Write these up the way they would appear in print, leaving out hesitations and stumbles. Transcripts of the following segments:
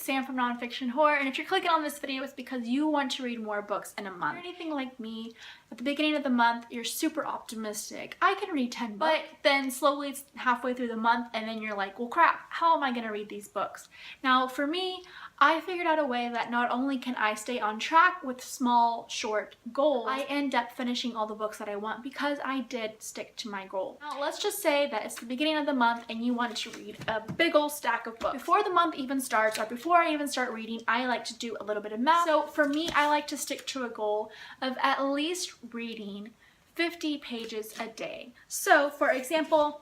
Sam from Nonfiction Horror, and if you're clicking on this video, it's because you want to read more books in a month. If you're anything like me, at the beginning of the month, you're super optimistic. I can read 10 books, but then slowly it's halfway through the month, and then you're like, well crap, how am I going to read these books? Now for me, I figured out a way that not only can I stay on track with small, short goals, I end up finishing all the books that I want because I did stick to my goal. Now let's just say that it's the beginning of the month and you want to read a big old stack of books. Before the month even starts, or before I even start reading, I like to do a little bit of math. So for me, I like to stick to a goal of at least reading 50 pages a day. So for example,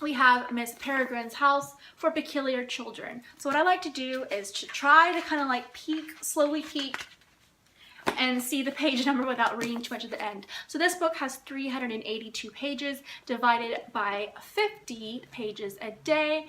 we have Miss Peregrine's House for Peculiar Children. So what I like to do is to try to kind of like slowly peek and see the page number without reading too much at the end. So this book has 382 pages divided by 50 pages a day.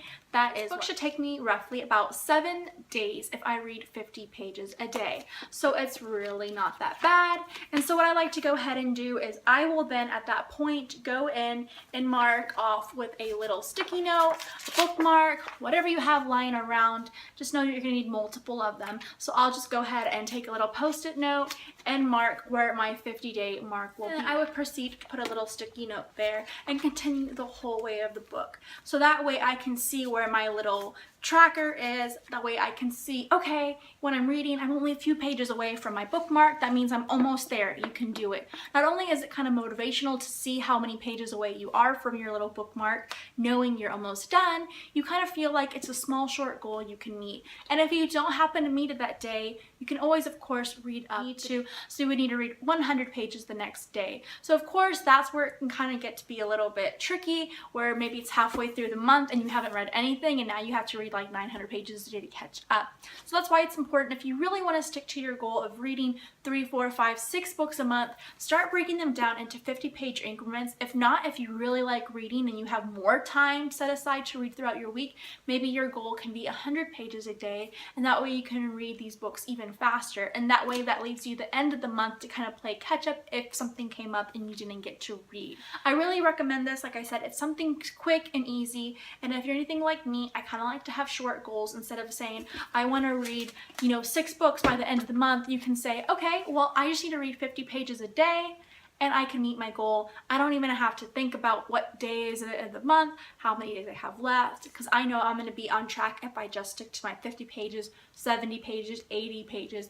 This book should take me roughly about 7 days if I read 50 pages a day. So it's really not that bad. And so what I like to go ahead and do is I will then at that point go in and mark off with a little sticky note, a bookmark, whatever you have lying around. Just know that you're going to need multiple of them. So I'll just go ahead and take a little post-it note and mark where my 50-day mark will be. I would proceed to put a little sticky note there and continue the whole way of the book. So that way I can see where my little tracker is. That way I can see, okay, when I'm reading, I'm only a few pages away from my bookmark. That means I'm almost there. You can do it. Not only is it kind of motivational to see how many pages away you are from your little bookmark, knowing you're almost done, you kind of feel like it's a small, short goal you can meet. And if you don't happen to meet it that day, you can always, of course, read up to, so you would need to read 100 pages the next day. So of course, that's where it can kind of get to be a little bit tricky, where maybe it's halfway through the month and you haven't read anything and now you have to read like 900 pages a day to catch up. So that's why it's important, if you really want to stick to your goal of reading 3, 4, 5, 6 books a month, start breaking them down into 50-page increments. If not, if you really like reading and you have more time set aside to read throughout your week, maybe your goal can be 100 pages a day, and that way you can read these books even faster, and that way that leaves you the end of the month to kind of play catch up if something came up and you didn't get to read. I really recommend this. Like I said, it's something quick and easy, and if you're anything like me, I kind of like to have short goals. Instead of saying I want to read 6 books by the end of the month, you can say, okay, well I just need to read 50 pages a day and I can meet my goal. I don't even have to think about what day is it of the month, how many days I have left, because I know I'm going to be on track if I just stick to my 50 pages, 70 pages, 80 pages.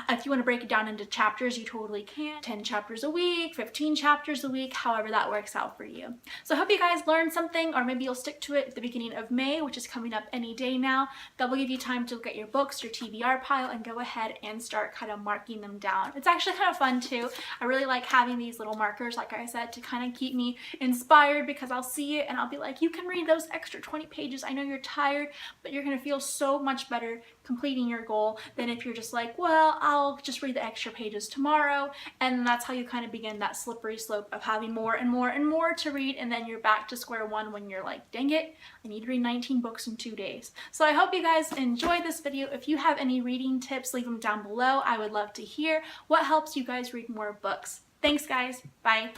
If you want to break it down into chapters, you totally can. 10 chapters a week, 15 chapters a week, however that works out for you. So I hope you guys learned something, or maybe you'll stick to it at the beginning of May, which is coming up any day now. That will give you time to look at your books, your TBR pile, and go ahead and start kind of marking them down. It's actually kind of fun too. I really like having these little markers, like I said, to kind of keep me inspired, because I'll see it and I'll be like, you can read those extra 20 pages. I know you're tired, but you're going to feel so much better completing your goal than if you're just like, well, I'll just read the extra pages tomorrow. And that's how you kind of begin that slippery slope of having more and more and more to read, and then you're back to square one when you're like, dang it, I need to read 19 books in 2 days. So I hope you guys enjoyed this video. If you have any reading tips, leave them down below. I would love to hear what helps you guys read more books. Thanks guys, bye.